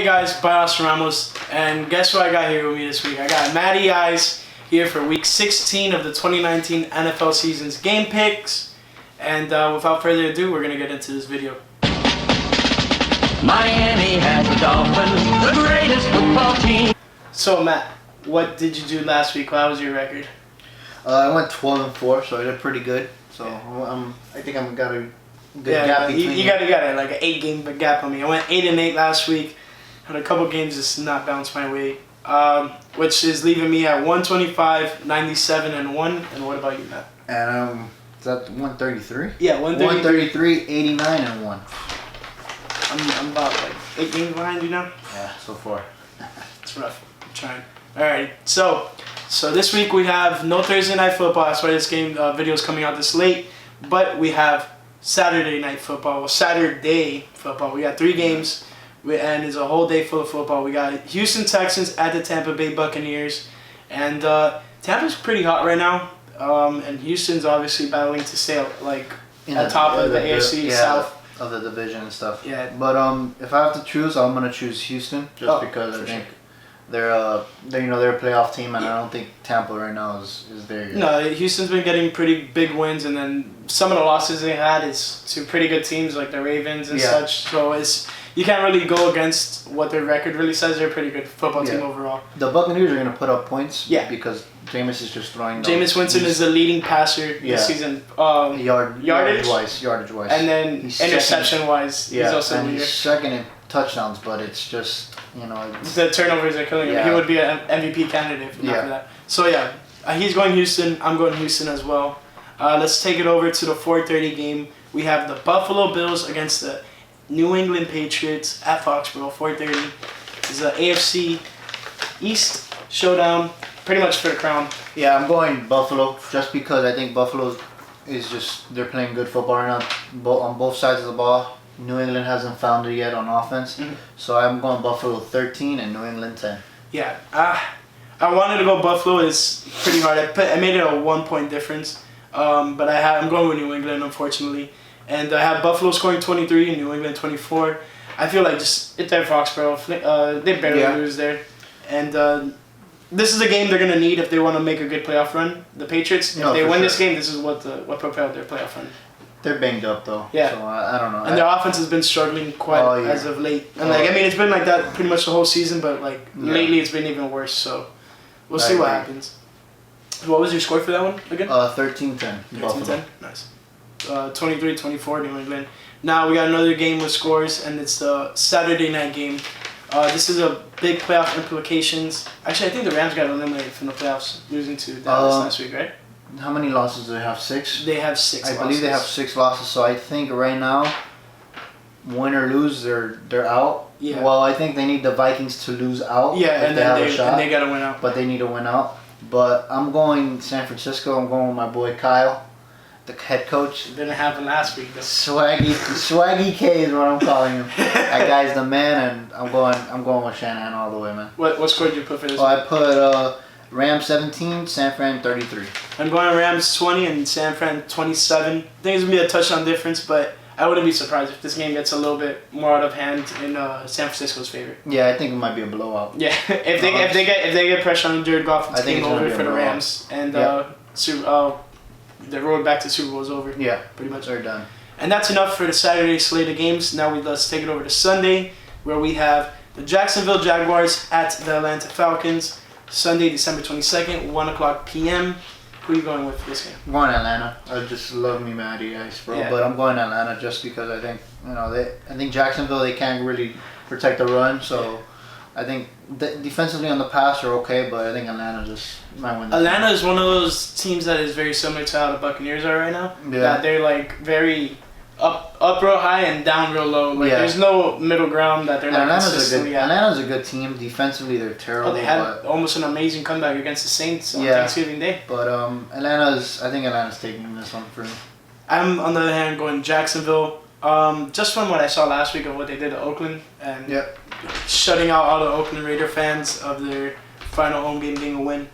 guys, Bios Ramos, and guess what I got here with me this week? I got Matty Eyes here for week 16 of the 2019 NFL season's game picks. And without further ado, we're going to get into this video. Miami has the Dolphins, the greatest football team. So Matt, what did you do last week? How was your record? I went 12-4, so I did pretty good. So yeah. I think I'm got a good gap between. You got like an 8-game gap on me. I went 8-8 last week. Had a couple games just not bounce my way, which is leaving me at 125, 97, and 1. And what about you, Matt? And is that 133? Yeah, 133, 89, and 1. I'm about like 8 games behind you now. Yeah, so far. It's rough. I'm trying. Alright, so this week we have no Thursday night football. That's why this game video is coming out this late. But we have Saturday night football. Well, Saturday football. We got 3 games, and it's a whole day full of football. We got Houston Texans at the Tampa Bay Buccaneers, and Tampa's pretty hot right now. And Houston's obviously battling to stay like on top of the AFC South. Of the division and stuff. Yeah. But if I have to choose, I'm gonna choose Houston just because I think they're a playoff team, and I don't think Tampa right now is there yet. No, Houston's been getting pretty big wins, and then some of the losses they had is to pretty good teams like the Ravens and such. So you can't really go against what their record really says. They're a pretty good football team overall. The Buccaneers are gonna put up points. Yeah. Because Jameis is just throwing. Jameis Winston is the leading passer this season. Yardage wise, and then interception wise, he's also and leader. He's second in touchdowns, but it's just the turnovers are killing him. He would be an MVP candidate if not for that. So he's going Houston. I'm going Houston as well. Let's take it over to the 4:30 game. We have the Buffalo Bills against the New England Patriots at Foxborough. 4:30 is the AFC East showdown. Pretty much for the crown. Yeah, I'm going Buffalo just because I think Buffalo is they're playing good football right now on both sides of the ball. New England hasn't found it yet on offense. So I'm going Buffalo 13 and New England 10. Yeah, I wanted to go Buffalo. It's pretty hard. I made it a 1-point difference, but I'm going with New England, unfortunately. And I have Buffalo scoring 23 and New England 24. I feel like it's their Foxborough. They barely lose there. And this is a game they're going to need if they want to make a good playoff run. The Patriots, if they win this game, this is what propelled their playoff run. They're banged up though. Yeah. So I don't know. And their offense has been struggling quite as of late. And it's been like that pretty much the whole season, but lately it's been even worse. So we'll see what happens. What was your score for that one again? 13-10. 13-10. Nice. 23-24 New England. Now we got another game with scores, and it's the Saturday night game. This is a big playoff implications. Actually, I think the Rams got eliminated from the playoffs, losing to Dallas last week, right? How many losses do they have? 6? They have 6 losses. I believe they have 6 losses, so I think right now, win or lose, they're out. Yeah. Well, I think they need the Vikings to lose out. Yeah, and they got to win out. But they need to win out. But I'm going San Francisco. I'm going with my boy Kyle, the head coach. It didn't happen last week. Swaggy K is what I'm calling him. That guy's the man, and I'm going with Shanahan all the way, man. What score did you put for this? I put Rams 17, San Fran 33. I'm going Rams 20 and San Fran 27. I think it's gonna be a touchdown difference, but I wouldn't be surprised if this game gets a little bit more out of hand in San Francisco's favor. Yeah, I think it might be a blowout. Yeah, if they get pressure on Jared Goff, it's game over for the Rams, and the road back to Super Bowl is over. Yeah, pretty much. They're done. And that's enough for the Saturday slate of games. Now let's take it over to Sunday, where we have the Jacksonville Jaguars at the Atlanta Falcons. Sunday, December 22nd, 1:00 p.m. Who are you going with for this game? I'm going Atlanta. I just love me Matty Ice, bro. Yeah. But I'm going Atlanta just because I think I think Jacksonville, they can't really protect the run, so I think defensively on the pass are okay, but I think Atlanta just might win. Atlanta is one of those teams that is very similar to how the Buccaneers are right now. Yeah. That they're like very up real high and down real low. Like there's no middle ground that they're not consistently at. Atlanta's a good team. Defensively, they're terrible. They had almost an amazing comeback against the Saints on Thanksgiving Day. But I think Atlanta's taking this one for me. I'm on the other hand going Jacksonville. Just from what I saw last week of what they did to Oakland and shutting out all the Oakland Raider fans of their final home game being a win.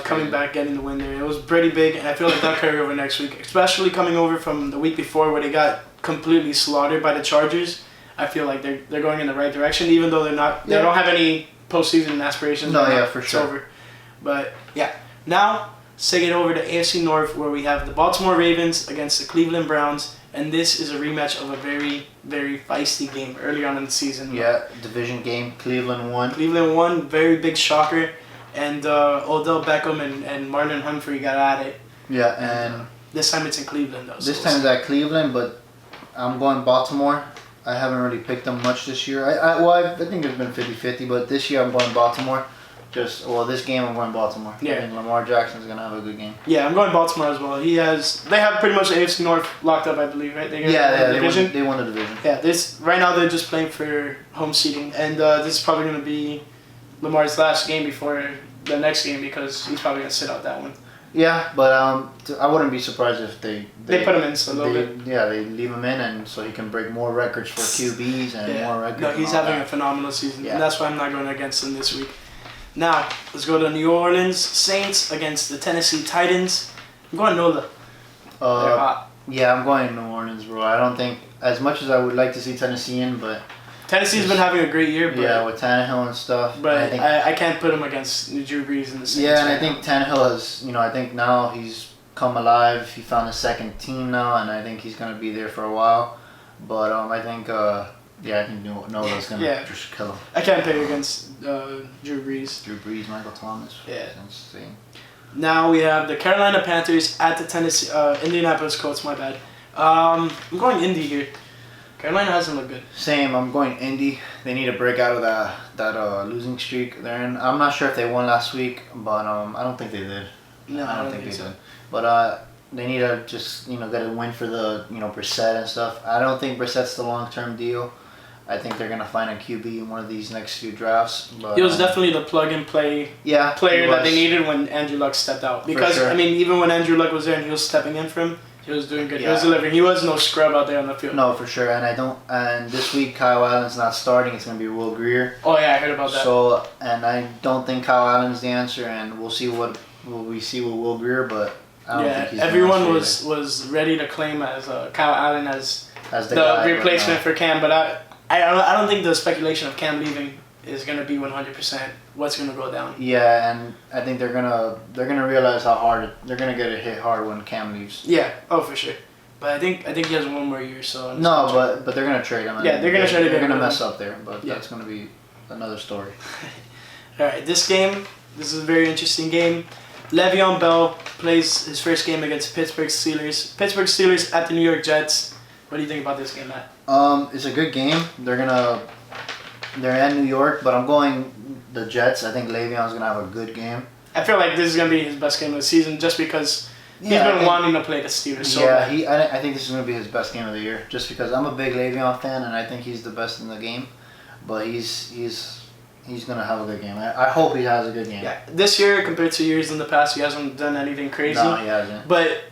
Coming back, getting the win there. It was pretty big, and I feel like that'll carry over next week, especially coming over from the week before where they got completely slaughtered by the Chargers. I feel like they're going in the right direction, even though they're not. They don't have any postseason aspirations. No, yeah, for it's sure. over. But yeah, now let's take it over to AFC North, where we have the Baltimore Ravens against the Cleveland Browns, and this is a rematch of a very, very feisty game early on in the season. Yeah, division game. Cleveland won. Cleveland won, very big shocker, and Odell Beckham and Marlon Humphrey got at it. Yeah, and this time it's in Cleveland, though. this time it's at Cleveland, but I'm going Baltimore. I haven't really picked them much this year. I think it's been 50-50, but this year I'm going Baltimore. This game I'm going Baltimore. Yeah. I think Lamar Jackson's going to have a good game. Yeah, I'm going Baltimore as well. They have pretty much the AFC North locked up, I believe, right? They won the division. Yeah, right now they're just playing for home seeding, and this is probably going to be Lamar's last game before the next game because he's probably going to sit out that one. Yeah, but I wouldn't be surprised if they put him in a little bit. Yeah, they leave him in, and so he can break more records for QBs and more records. No, he's having a phenomenal season, Yeah. and that's why I'm not going against him this week. Now, let's go to New Orleans Saints against the Tennessee Titans. I'm going Nola. They're hot. Yeah, I'm going New Orleans, bro. I don't think, as much as I would like to see Tennessee in, but Tennessee's been having a great year, but yeah, with Tannehill and stuff. But I can't put him against Drew Brees and the Saints. Yeah, and I think Tannehill has, I think now he's come alive. He found a second team now, and I think he's going to be there for a while. But I think, I think Nola's going to just kill him. I can't pick against Drew Brees. Drew Brees, Michael Thomas. Yeah. That's insane. Now we have the Carolina Panthers at the Indianapolis Colts, my bad. I'm going Indy here. Carolina hasn't looked good. Same, I'm going Indy. They need to break out of that losing streak they're in. I'm not sure if they won last week, but I don't think they did. No, I don't think they did. But they need to just get a win for the Brissett and stuff. I don't think Brissett's the long-term deal. I think they're gonna find a QB in one of these next few drafts. But he was definitely the plug-and-play player that they needed when Andrew Luck stepped out. Because sure. Even when Andrew Luck was there and he was stepping in for him, he was doing good. Yeah. He was delivering. He was no scrub out there on the field. No, for sure. And this week Kyle Allen's not starting. It's gonna be Will Grier. Oh yeah, I heard about that. So I don't think Kyle Allen's the answer, and we'll see what we see with Will Grier, but I don't think he's everyone the answer was ready to claim as Kyle Allen as the the replacement for Cam, but I don't think the speculation of Cam leaving is gonna be 100% what's gonna go down. Yeah, and I think they're gonna realize how hard they're gonna get hit hard when Cam leaves. Yeah, for sure. But I think he has one more year, so but they're gonna trade him. Yeah, they're gonna trade him. They're gonna mess up there, but that's gonna be another story. All right, this is a very interesting game. Le'Veon Bell plays his first game against Pittsburgh Steelers. Pittsburgh Steelers at the New York Jets. What do you think about this game, Matt? It's a good game. They're in New York, but I'm going the Jets. I think Le'Veon's gonna have a good game. I feel like this is gonna be his best game of the season, just because he's been wanting to play the Steelers. So bad. I think this is gonna be his best game of the year, just because I'm a big Le'Veon fan and I think he's the best in the game. But he's gonna have a good game. I hope he has a good game. Yeah, this year compared to years in the past, he hasn't done anything crazy. No, he hasn't. But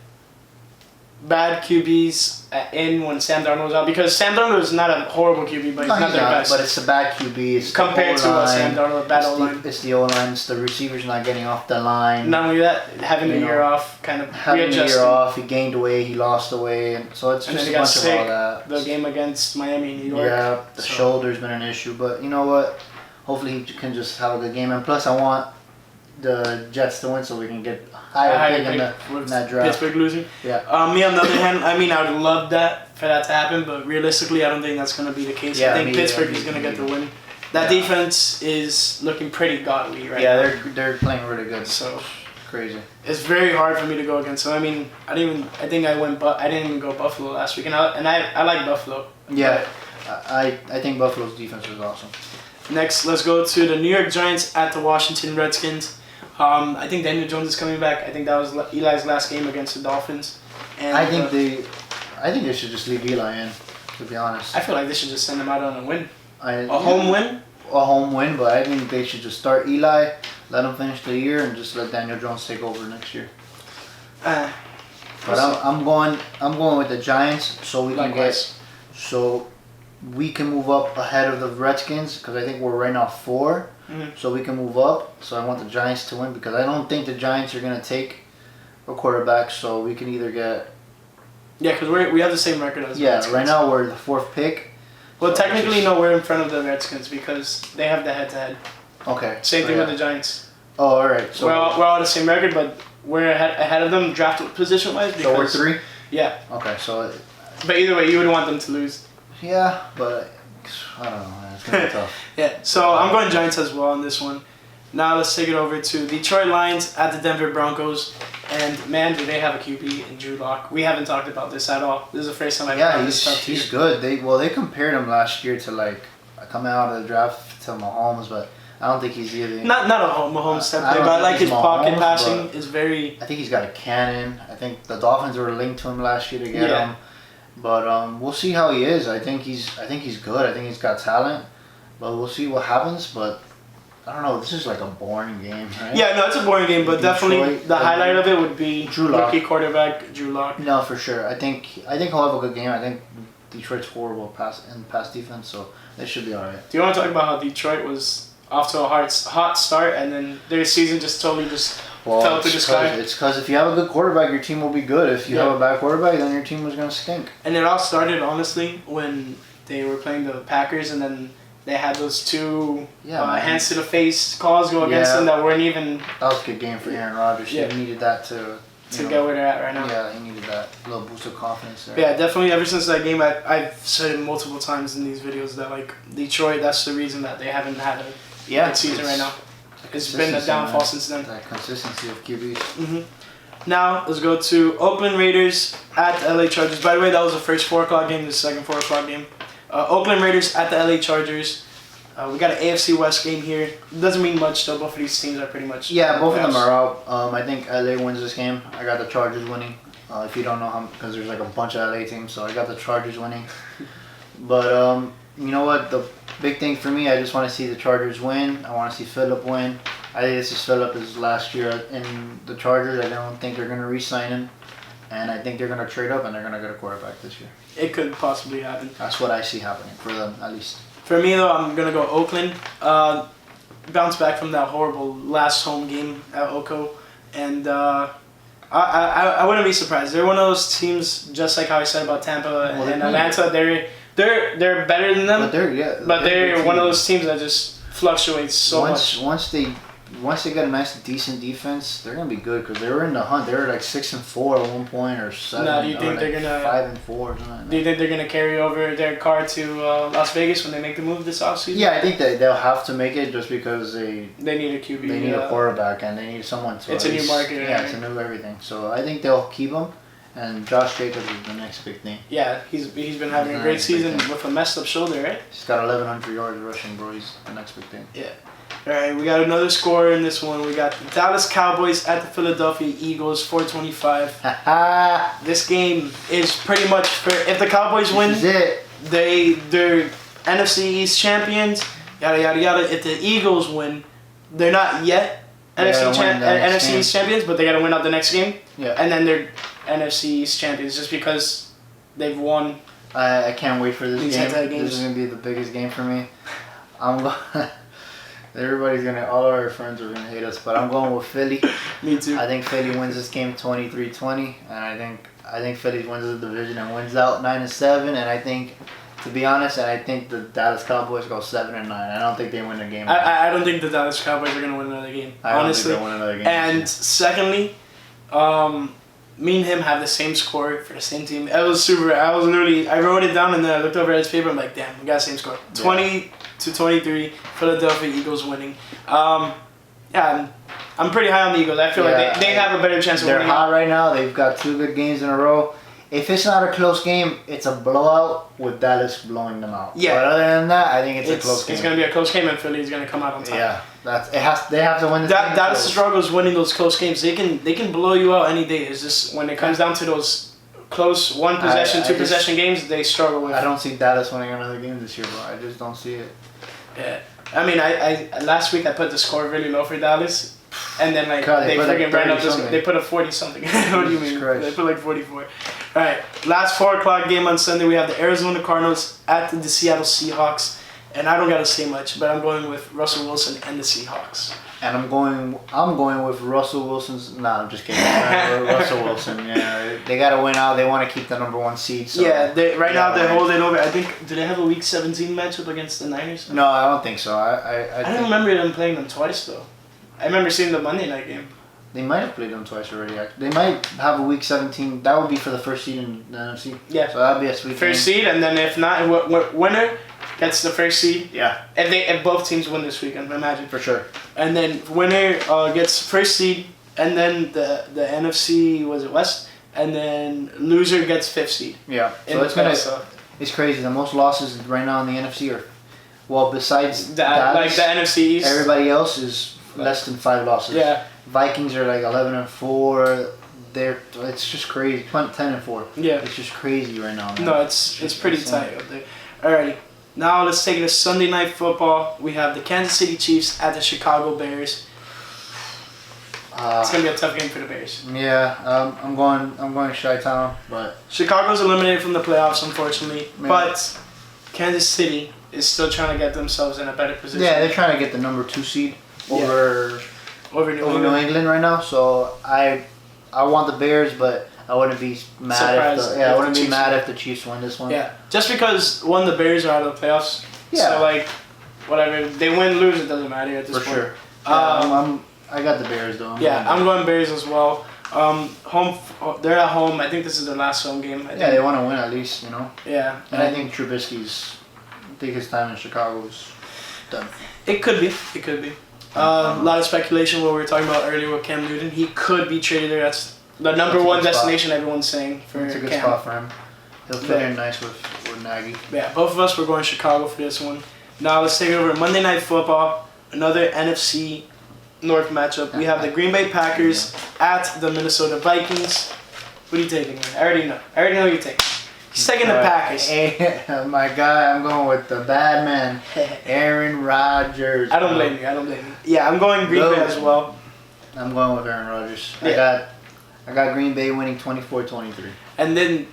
bad QBs in when Sam Darnold was out, because Sam Darnold is not a horrible QB, but he's not their best. But it's a bad QB. It's compared to Sam Darnold, bad O-line. It's the O-line. It's the receivers not getting off the line. Not only that, having a year off, kind of having readjusting. a year off, he gained weight, he lost the weight, and so it's just a bunch of all that. The game against Miami, New York. Yeah, the shoulder's been an issue, but you know what? Hopefully he can just have a good game, and plus I want the Jets to win so we can get higher pick in that draft. Pittsburgh losing. Yeah. Me on the other hand, I would love for that to happen, but realistically, I don't think that's going to be the case. Yeah, I think Pittsburgh is going to get the win. That defense is looking pretty godly right now. Yeah, they're playing really good. So crazy. It's very hard for me to go against them. I didn't even go Buffalo last week, and I like Buffalo. Yeah, I think Buffalo's defense is awesome. Next, let's go to the New York Giants at the Washington Redskins. I think Daniel Jones is coming back. I think that was Eli's last game against the Dolphins. And I think they should just leave Eli in, to be honest. I feel like they should just send him out on a win. Home win? A home win, but I think they should just start Eli, let him finish the year, and just let Daniel Jones take over next year. But I'm going with the Giants so we can move up ahead of the Redskins, because I think we're right now 4. Mm-hmm. So we can move up. So I want the Giants to win, because I don't think the Giants are going to take a quarterback, so we can either get... Yeah, because we have the same record as the Redskins. Right now we're the 4th pick. Well, So technically, no, we're in front of the Redskins because they have the head-to-head. Okay. Same so thing yeah. with the Giants. Oh, all right. So we're all the same record, but we're ahead of them draft position-wise. So we're 3. Yeah. Okay. So But either way, you would want them to lose. yeah, but I don't know. Man. It's gonna be tough. Yeah. So I'm going Giants as well on this one. Now let's take it over to Detroit Lions at the Denver Broncos. And man, do they have a QB in Drew Lock. We haven't talked about this at all. This is the first time I've Yeah, heard this stuff to he's you. good. They compared him last year to like coming out of the draft to Mahomes, but I don't think he's either. Not a Mahomes type I play, don't but I think like he's his pocket Mahomes, passing but is very. I think he's got a cannon. I think the Dolphins were linked to him last year to get Yeah. him, but we'll see how he is. I think he's good. I think he's got talent, but we'll see what happens. But I don't know. This is like a boring game, right? Yeah, no, it's a boring game, but definitely Detroit, the highlight of it would be Drew Lock. rookie quarterback Drew Lock. No, for sure. I think he'll have a good game. I think Detroit's horrible pass defense, so they should be all right. Do you want to talk about how Detroit was off to a hot start and then their season just totally fell to the sky? It's because if you have a good quarterback, your team will be good. If you Yeah. have a bad quarterback, then your team was gonna stink. And it all started honestly when they were playing the Packers and then they had those two Man. hands to the face calls go against Yeah. them that weren't even That was a good game for Aaron Rodgers. Yeah. He needed that to get where they're at right now. Yeah, he needed that little boost of confidence there. Yeah, definitely. Ever since that game, I've said it multiple times in these videos that like Detroit, that's the reason that they haven't had a good season right now. It's been a Consistency, downfall man. since then. That consistency of QBs. Now let's go to Oakland Raiders at the LA Chargers. By the way, that was the first 4:00 game. The second 4:00 game. Oakland Raiders at the LA Chargers. We got an AFC West game here. Doesn't mean much though. Both of these teams are pretty much. Yeah, both of them playoffs. are out. I think LA wins this game. I got the Chargers winning. If you don't know how, because there's like a bunch of LA teams, so I got the Chargers winning. But you know what? The big thing for me, I just want to see the Chargers win. I want to see Phillip win. I think this is Phillip's last year in the Chargers. I don't think they're gonna re-sign him, and I think they're gonna trade up and they're gonna get a quarterback this year. It could possibly happen. That's what I see happening for them, at least. For me though, I'm gonna go Oakland. Bounce back from that horrible last home game at Oko, and I wouldn't be surprised. They're one of those teams, just like how I said about Tampa Well, and Atlanta. They're better than them, But they're one of team. those teams that just fluctuates so much. Once they get a nice decent defense, they're gonna be good because they were in the hunt. They were like 6-4 at one point or 7. Now, do you think or they're like gonna 5-4 or something? Do you think they're gonna carry over their car to Las Vegas when they make the move this offseason? Yeah, I think that they'll have to make it just because they They need a QB. need a quarterback and they need someone to. It's at a new least- market, Yeah, right? it's a new everything. So I think they'll keep him, and Josh Jacobs is the next big thing. Yeah, he's been having a great season with a messed up shoulder, right? He's got 1,100 yards rushing, bro. He's the next big thing. Yeah. All right, we got another score in this one. We got the Dallas Cowboys at the Philadelphia Eagles, 425. Ha This game is pretty much for if the Cowboys win, This is it. they're NFC East champions. Yada yada yada. If the Eagles win, they're not yet They gotta win the next NFC game. East champions, but they gotta win out the next game, Yeah. and then they're NFC East champions just because they've won. I can't wait for this These game. head-to-head This games. is gonna be the biggest game for me. I'm going. All our friends are gonna hate us, but I'm going with Philly. Me too. I think Philly wins this game 23-20, and I think Philly wins the division and wins out 9-7, and I think, to be honest, I think the Dallas Cowboys go 7-9. I don't think they win the game. I don't think the Dallas Cowboys are gonna win another game. I don't honestly. think they'll win another game. And secondly, me and him have the same score for the same team. I wrote it down and then I looked over at his paper. I'm like, damn, we got the same score. 20-23, Philadelphia Eagles winning. Yeah, I'm pretty high on the Eagles. I feel like they have a better chance of They're winning. hot right now. They've got 2 good games in a row. If it's not a close game, it's a blowout with Dallas blowing them out. Yeah. But other than that, I think it's a close game. It's gonna be a close game, and Philly's gonna come out on top. Yeah, they have to win this game. Dallas struggles winning those close games. They can blow you out any day. It's just when it comes down to those close one possession, two possession games, they struggle with. I don't see Dallas winning another game this year, bro. I just don't see it. Yeah, I mean, I last week I put the score really low for Dallas, and then like God, they they put like freaking ran up 30 something. they put a 40 something. What do you Jesus mean? Christ. They put like 44. All right, last 4 o'clock game on Sunday we have the Arizona Cardinals at the Seattle Seahawks, and I don't gotta say much, but I'm going with Russell Wilson and the Seahawks. And I'm going with Russell Wilson's. No, I'm just kidding. Russell Wilson. Yeah, they gotta win out. They want to keep the number 1 seed. So Yeah, right now they're holding over. I think, do they have a Week 17 matchup against the Niners? No, I don't think so. I don't remember them playing them twice though. I remember seeing the Monday night game. They might have played them twice already. They might have a Week 17. That would be for the first seed in the NFC. Yeah. So that'd be a sweet First game. seed, and then if not, winner gets the first seed. Yeah. If both teams win this weekend, imagine. For sure. And then winner gets first seed, and then the NFC, was it West? And then loser gets 5th seed. Yeah. So it's crazy. The most losses right now in the NFC are, well, besides Dallas, like the NFC East. everybody else is less than 5 losses. Yeah. Vikings are like 11-4. It's just crazy. 10-4. Yeah. It's just crazy right now, man. No, it's pretty tight up there. Alrighty. Now let's take it to Sunday Night Football. We have the Kansas City Chiefs at the Chicago Bears. It's gonna be a tough game for the Bears. Yeah, I'm going Chi-Town, but Chicago's eliminated from the playoffs, unfortunately. Man. But Kansas City is still trying to get themselves in a better position. yeah, they're trying to get the number 2 seed over New England. right now. So I want the Bears, but I wouldn't be mad if the Chiefs win this one. Yeah, just because the Bears are out of the playoffs. Yeah. So like, whatever they win, lose, it doesn't matter at this point. For sure. Yeah, I got the Bears though. I'm going Bears as well. They're at home. I think this is their last home game. They want to win at least, you know. Yeah. And I think Trubisky's. I think his time in Chicago's done. It could be. A lot of speculation. What we were talking about earlier with Cam Newton, he could be traded there. That's the number 1 destination everyone's saying for Cam. It's a good spot for him. He'll fit in nice with Nagy. Yeah, both of us were going Chicago for this one. Now let's take it over to Monday Night Football. Another NFC North matchup. We have the Green Bay Packers at the Minnesota Vikings. What are you taking? I already know who you're taking. He's taking the Packers. My guy, I'm going with the bad man, Aaron Rodgers. I don't blame you. Yeah, I'm going Green Bay as well. I'm going with Aaron Rodgers. Yeah. I got Green Bay winning 24-23. And then,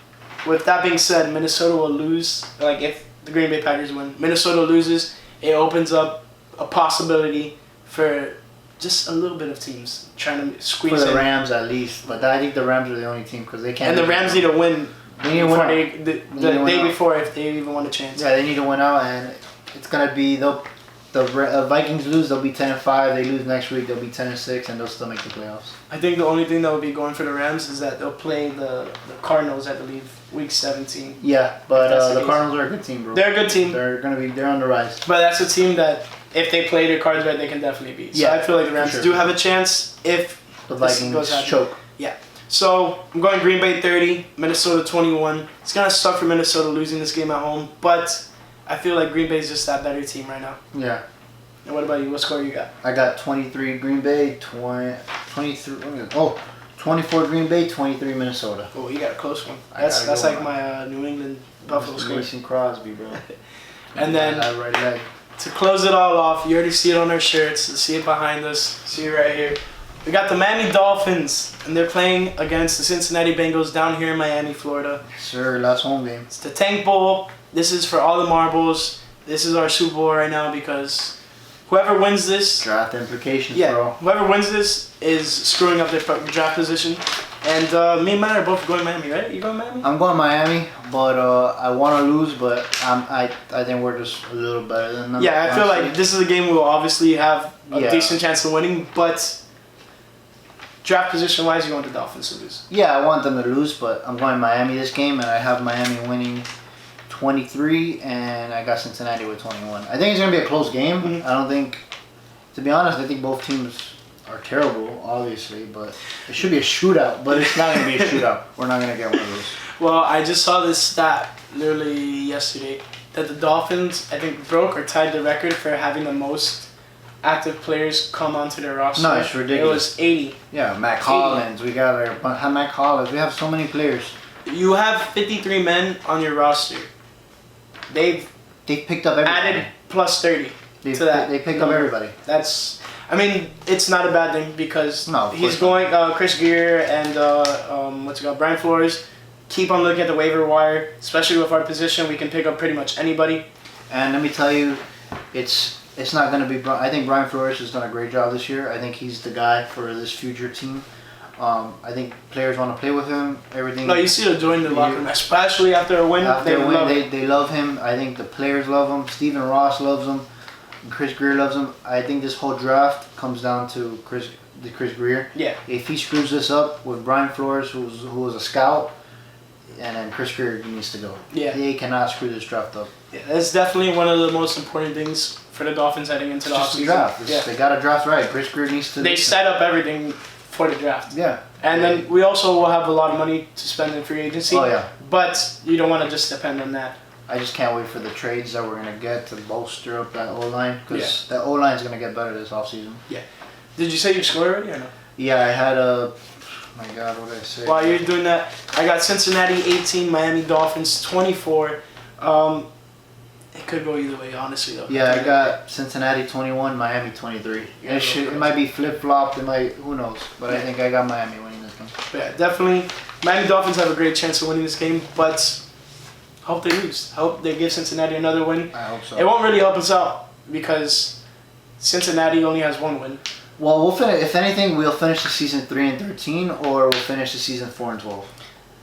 with that being said, Minnesota will lose. Like, if the Green Bay Packers win, Minnesota loses, it opens up a possibility for just a little bit of teams trying to squeeze in. For the Rams, at least. But I think the Rams are the only team because they can't. And the Rams need to win. They need to win the day before, if they even want a chance. Yeah, they need to win out, and it's gonna be the Vikings lose, they'll be 10-5. They lose next week, they'll be 10-6, and they'll still make the playoffs. I think the only thing that will be going for the Rams is that they'll play the Cardinals, I believe, week 17. Yeah, but the Cardinals are a good team, bro. They're a good team. They're on the rise. But that's a team that, if they play their cards right, they can definitely beat. So I feel like the Rams do have a chance if the Vikings choke. Yeah. So I'm going Green Bay 30, Minnesota 21. It's gonna suck for Minnesota losing this game at home, but I feel like Green Bay's just that better team right now. Yeah. And what about you? What score you got? I got 23 Green Bay, 24 Green Bay, 23 Minnesota. Oh, you got a close one. That's like my New England Buffalo score. Mason Crosby, bro. And then right leg. To close it all off, you already see it on our shirts. See it behind us. See it right here. We got the Miami Dolphins, and they're playing against the Cincinnati Bengals down here in Miami, Florida. Sir, last home game. It's the Tank Bowl. This is for all the marbles. This is our Super Bowl right now because whoever wins this... Draft implications, bro. Whoever wins this is screwing up their draft position. And me and Matt are both going Miami, right? You going Miami? I'm going Miami, but I want to lose, but I think we're just a little better than them. Yeah, I feel like this is a game we'll obviously have a decent chance of winning, but... Draft position wise, you want the Dolphins to lose? Yeah, I want them to lose, but I'm going Miami this game, and I have Miami winning 23, and I got Cincinnati with 21. I think it's going to be a close game. Mm-hmm. I don't think, to be honest, I think both teams are terrible, obviously, but it should be a shootout, but it's not going to be a shootout. We're not going to get one of those. Well, I just saw this stat literally yesterday that the Dolphins, I think, broke or tied the record for having the most active players come onto their roster. No, it's ridiculous. It was 80. Yeah, Matt Collins. We got Matt Collins. We have so many players. You have 53 men on your roster. They've picked up everybody. Added plus 30 to that. They picked up everybody. I mean, it's not a bad thing because he's going, Chris Gear and Brian Flores, keep on looking at the waiver wire, especially with our position. We can pick up pretty much anybody. And let me tell you, it's not going to be. I think Brian Flores has done a great job this year. I think he's the guy for this future team. I think players want to play with him. Everything. No, you see the joy in the locker room, especially after a win. They love him. I think the players love him. Stephen Ross loves him. Chris Greer loves him. I think this whole draft comes down to Chris Greer. Yeah. If he screws this up with Brian Flores, who was a scout, and then Chris Greer needs to go. Yeah. They cannot screw this draft up. Yeah, that's definitely one of the most important things for the Dolphins heading into the offseason. Draft. Yeah. They got to draft right. Chris Greer needs to. They set up everything for the draft. Yeah. And then we also will have a lot of money to spend in free agency. Oh yeah. But you don't want to just depend on that. I just can't wait for the trades that we're gonna get to bolster up that O-line, because that O-line is gonna get better this offseason. Yeah. Did you say you scored already or no? Yeah, I had a. My God, what did I say? While you're doing that, I got Cincinnati 18, Miami Dolphins 24. It could go either way, honestly though. Yeah, I got Cincinnati 21, Miami 23. It might be flip flopped. It might. Who knows? But I think I got Miami winning this game. Yeah, definitely. Miami Dolphins have a great chance of winning this game, but hope they lose. Hope they give Cincinnati another win. I hope so. It won't really help us out because Cincinnati only has one win. Well, we'll finish. If anything, we'll finish the season 3-13, or we'll finish the season 4-12.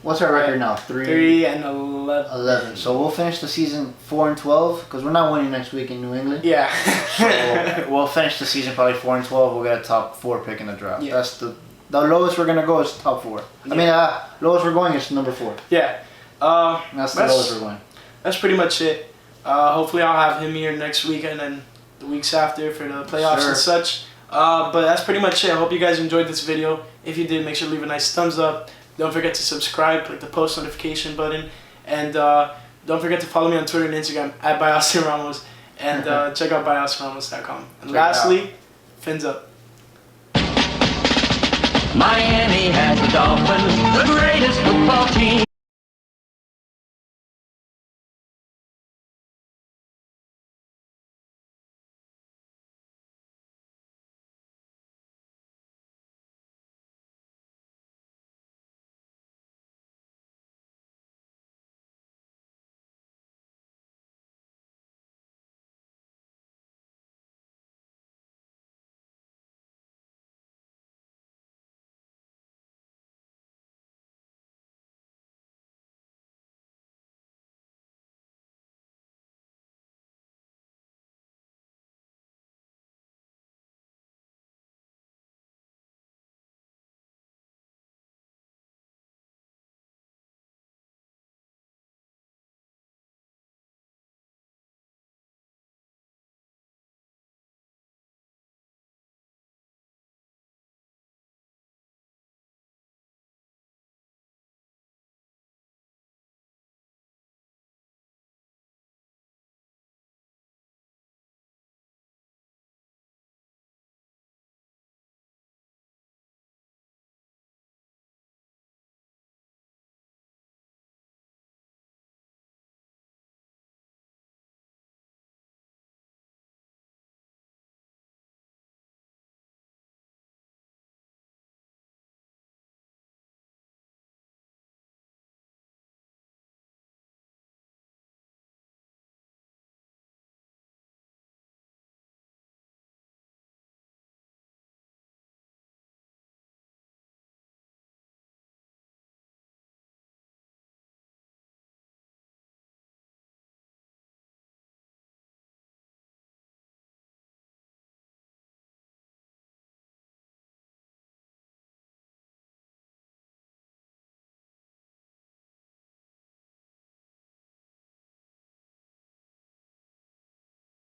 What's our record now? 3-11. 11. So we'll finish the season 4-12 because we're not winning next week in New England. Yeah. So we'll finish the season probably 4-12. We'll get a top 4 pick in the draft. Yeah. That's the lowest we're gonna go is top 4. Yeah. I mean, lowest we're going is number 4. Yeah. That's the lowest we're going. That's pretty much it. Hopefully I'll have him here next week and then the weeks after for the playoffs and such. But that's pretty much it. I hope you guys enjoyed this video. If you did, make sure to leave a nice thumbs up. Don't forget to subscribe, click the post notification button, and don't forget to follow me on Twitter and Instagram at @ByAustinRamos, and check out byaustinramos.com. And lastly, fins up. Miami has the Dolphins, the greatest football team.